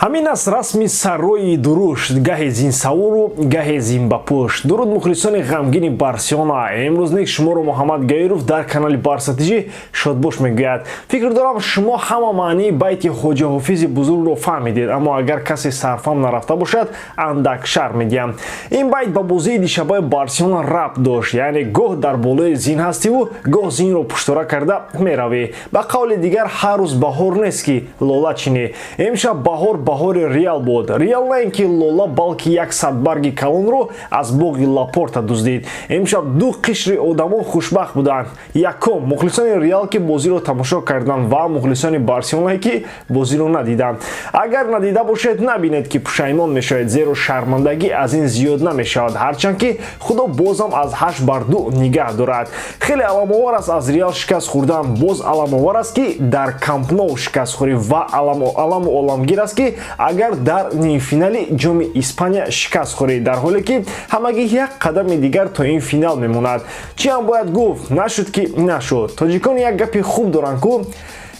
ҳамин аст расми саррои дурушт, гаҳе зинсавуру гаҳе зинбапушт. дуруд мухлисони ғамгини Барселона. имрӯз ник шуморо Муҳаммад Гаиров дар канали Барсатижӣ шодбош мегӯяд. фикр дорам шумо ҳама маънии байти хоҷа ҳофизи бузургро фаҳмидед, аммо агар касе сарфам нарафта бошад андак шарҳ медиҳам. ин байт ба бозии дишабаи Барселона рабт дошт, яъне гоҳ дар болои зин ҳастиву гоҳ зинро пуштора карда меравӣ. ба қавли дигар ҳар рӯз баҳор нест ки лола чинӣ. имшаб баҳор баҳори Реал буд. Реал на ин ки лола, балки 100 барги калонро аз боғи Лапорта дуздид. имшаб ду қишри одамон хушбахт буданд. якум мухлисони Реал ки бозиро тамошо карданд ва мухлисони Барселона ки бозиро надиданд. агар надида бошед, набинед ки пушаймон мешавед, зеро шармандагӣ аз ин зиёд намешавад, ҳарчанд ки худо бозам аз 8-2 нигаҳ дорад. хеле аламовар аст аз Реал шикаст хӯрдан, боз аламовар аст ки дар Камп Nou шикаст хӯрӣ ва аламу оламгир аст ки агар дар нимфинали ҷоми Испания шикаст хӯрӣ, дар ҳоле ки ҳамагӣ як қадами дигар то ин финал мемонад. чиам бояд гуфт? Нашуд ки нашуд. тоҷикон як гапи хуб доранд ку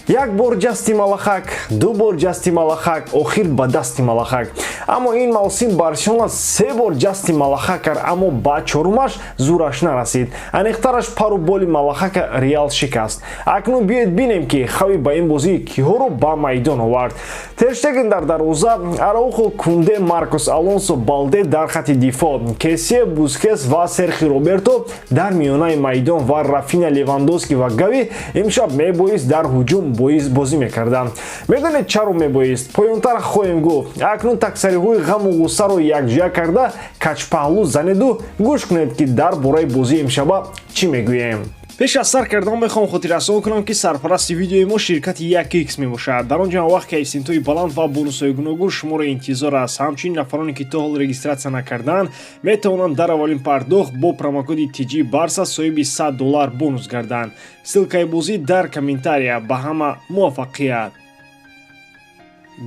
як бор ҷасти малахак, ду бор ҷасти малахак, охир ба дасти малахак. аммо ин мавсим Барселона 3 бор ҷасти малахак кард, аммо ба чорумаш зураш нарасид. аниқтараш пару боли малахака Реал шикаст. акнун биёед бинем ки хави ба ин бозӣ киҳоро ба майдон овард. Тер Штеген дар дарвоза, Араухо, Кунде, Маркос Алонсо, Балде дар хати дифоъ, Кесе, Бускес ва Серхи Роберто дар миёнаи майдон ва Рафиня, Левандовски ва Гави имшаб мебоист дар ҳуҷум бозӣ мекарданд. медонед чаро мебоист? поёнтар хоҳем гуфт. акнун таксариҳои ғаму ғуссаро якҷоя карда качпаҳлӯ занеду гӯш кунед ки дар бораи бозии имшаба чӣ мегӯем. пеш аз сар кардан мехоҳам хотиррасон кунам ки сарпарасти видеои мо ширкати 1x мебошад. дар он ҷо ҳамвақт ки ҳисинтои баланд ва бонусҳои гуногун шуморо интизор аст. ҳамчунин нафароне ки то ҳол регистратсия накарданд метавонанд дар аввалин пардохт бо промокоди TG Barsa соҳиби $100 бонус гарданд. ссилкаи бозӣ дар комментария. ба ҳама муваффақият.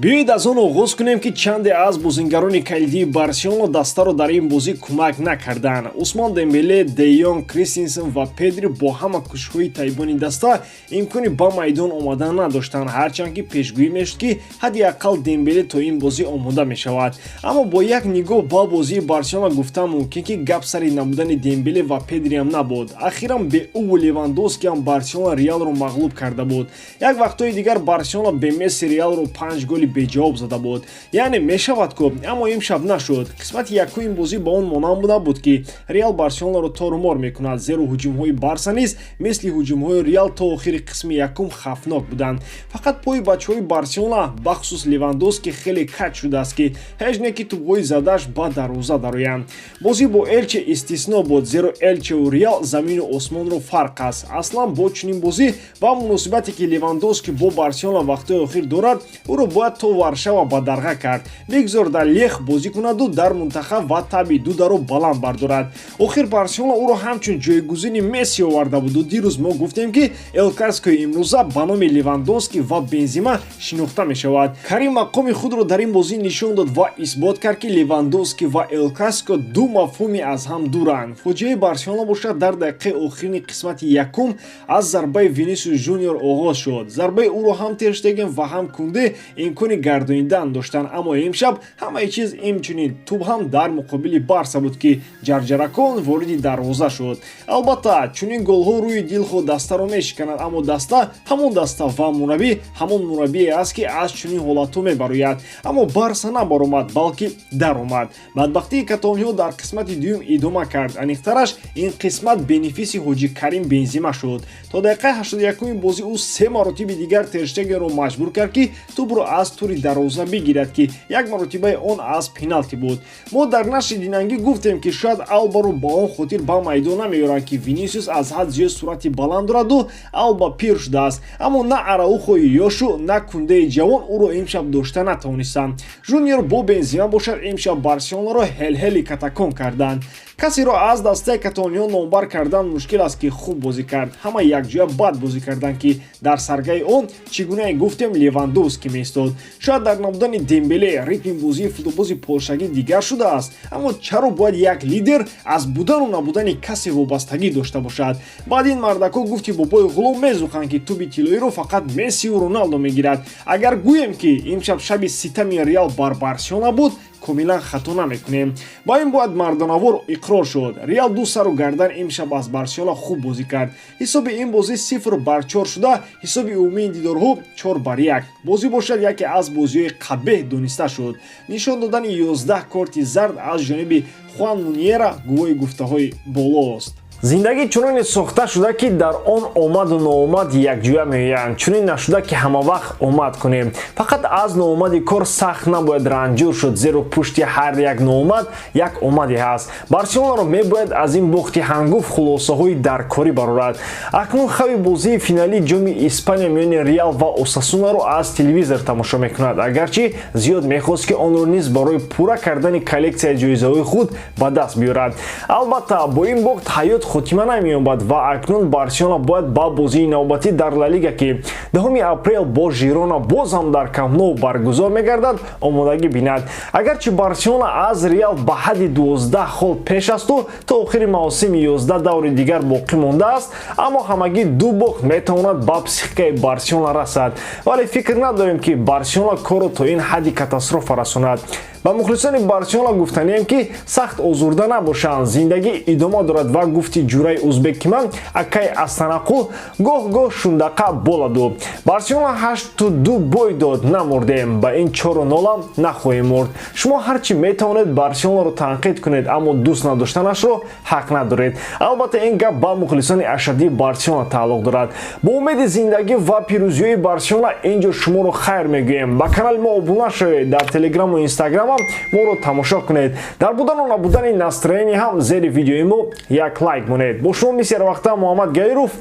биёед аз он оғоз кунем ки чанде аз бозингарони калидии Барселона дастаро дар ин бозӣ кӯмак накарданд. Усман Дембеле, Де Йонг, Кристенсен ва Педри бо ҳама кӯшишҳои таибони даста имкони ба майдон омадан надоштанд, ҳарчанд ки пешгӯӣ мешуд ки ҳадди аққал Дембеле то ин бозӣ омода мешавад. аммо бо як нигоҳ ба бозии Барселона гуфтам мумкин ки гап сари набудани Дембеле ва Педри ам набуд. ахиран Беуву Левандовски ам Барселона Реалро мағлуб карда буд. як вақтҳои дигар Барселона бе Месси Реалро 5 голи беҷавоб зада буд. яъне мешавад ку, аммо имшаб нашуд. қисмати якум ин бозӣ ба он монанд набуд ки Реал Барселонаро торумор мекунад, зеро ҳуҷумҳои Барса низ мисли ҳуҷумҳои Реал то охири қисми якум хафнок буданд. фақат пои бачаҳои Барселона бахусус Левандовски хеле каҷ шудааст ки ҳеҷ не ки тӯбҳои задааш ба дарвоза дароянд. бозӣ бо Элче истисно буд, зеро Элчеву Реал замину осмонро фарқ аст. аслан бо чунин бозӣ ва муносибате ки Левандовски бо Барселона вақтҳои охир дорад, ӯро бояд то Варшава ба дарға кард. бигзор дар Лех бозӣ кунаду дар мунтахаб ва таби дударо баланд бардорад. охир Барселона ӯро ҳамчун ҷойгузини Месси оварда буду. дирӯз мо гуфтем ки Эл Классикои имрӯза ба номи Левандовски ва Бензима шинохта мешавад. Карим мақоми худро дар ин бозӣ нишон дод ва исбот кард ки Левандовски ва Эл Классико ду мафҳуми аз ҳам дуранд. фоҷиаи Барселона бошад дар дақиқаи охирини қисмати якум аз зарбаи Винисиус Жуниор оғоз шуд. зарбаи ӯро ҳам Тер Штеген ва ҳам Кунде имкони гардонидан доштанд, аммо имшаб ҳамаи чиз инчунин тӯб ҳам дар муқобили Барса буд ки ҷарҷаракон вориди дарвоза шуд. албатта чунин голҳо рӯи дилхо дастаро мешиканад, аммо даста ҳамон даста ва мураббӣ ҳамон мураббие аст ки аз чунин ҳолатҳо мебарояд. аммо Барса набаромад, балки даромад. бадбахтии католониҳо дар қисмати дуюм идома кард. аниқтараш ин қисмат бенефиси ҳоҷи Карим Бензима шуд. то дақиқаи 81 бозӣ ӯ 3 маротиби дигар Тер Штегенро маҷбур кард ки тӯбро аз тури дарвоза бигирад ки як маротибаи он аз пеналти буд. мо дар нашри Динангӣ гуфтем ки шояд Албаро ба он хотир ба майдон намеёранд ки Винисиус аз ҳад зиёд суръати баланд дораду Алба пир шудааст, аммо на Араухои ёшу, на Кундеи ҷавон ӯро имшаб дошта натавонистанд. Жуниор бо Бензима бошад имшаб Барселонаро ҳелҳели катакон карданд. касеро аз дастаи католониҳо номбар кардан мушкил аст ки хуб бозӣ кард. ҳама якҷоя бад бозӣ карданд ки дар саргаи он чӣ гунае гуфтем Левандовски меистод. шояд дар набудани Дембеле ритми бозии футболбози полшагӣ дигар шудааст, аммо чаро бояд як лидер аз будану набудани касе вобастагӣ дошта бошад? баъд ин мардакҳо гуфти бобои ғулом мезӯханд ки туби тиллоиро фақат Мессию Роналдо мегирад. агар гӯем ки имшаб шаби ситами Реал бар Барселона буд, комилан хато намекунем. ба ин бояд мардонавор иқрор шуд. Реал ду сару гардан имшаб аз Барселона хуб бозӣ кард. ҳисоби ин бозӣ 0-4 шуда, ҳисоби умумии дидорҳо 4-1. бозӣ бошад яке аз бозиҳои қабеҳ дониста шуд. нишон додани 11 корти зард аз ҷониби Хуан Муньера гувоҳи гуфтаҳои болост. зиндагӣ чуноне сохта шуда ки дар он омаду ноомад якҷоя меоянд. чунин нашуда ки ҳама вақт омад кунем. фақат аз ноомади кор сахт набояд ранҷур шуд, зеро пушти ҳар як ноомад як омаде ҳаст. барселонаро мебояд аз ин бохти ҳангуф хулосаҳои даркорӣ барорад. акнун хави бозии финалии ҷоми Испания миёни Реал ва Осасунаро аз телевизор тамошо мекунад, агарчи зиёд мехост ки онро низ барои пурра кардани коллексияи ҷоизаҳои худ ба даст биёрад. албатта бо ин бохт ҳаёт хотима намеёбад ва акнун Барселона бояд ба бозии навбатӣ дар Ла Лига ки 10 апрел бо Жирона боз ҳам дар Камп Nou баргузор мегардад омодагӣ бинад. агарчи Барселона аз Реал ба ҳадди 12 хол пеш асту то охири мавсими 11 даври дигар боқӣ мондааст, аммо ҳамагӣ ду бохт метавонад ба психикаи Барселона расад, вале фикр надорем ки Барселона корро то ин ҳадди катастрофа расонад. ба мухлисони Барселона гуфтанем ки сахт озурда набошанд, зиндагӣ идома дорад ва гуфти ҷураи узбек ки ман акай астанақул гоҳ-гоҳ шундақа боладу. Барселона 8-2 бой дод, намурдем, ба ин 4-0 нахоҳем мурд. шумо ҳарчи метавонед Барселонаро танқид кунед, аммо дӯст надоштанашро ҳақ надоред. албатта ин гап ба мухлисони ашадии Барселона тааллуқ дорад. бо умеди зиндагӣ ва пирӯзиҳои Барселона инҷо шуморо хайр мегӯем. ба канали мо обуна шавед, дар Телеграму Инстаграм моро тамошо кунед. дар будану набудани настроение ҳам зери видеои мо як лайк монед. бо шумо мисер вақта Муҳаммад Гайров.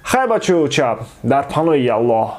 хайр ба чӯ чап дар паноҳи Аллоҳ.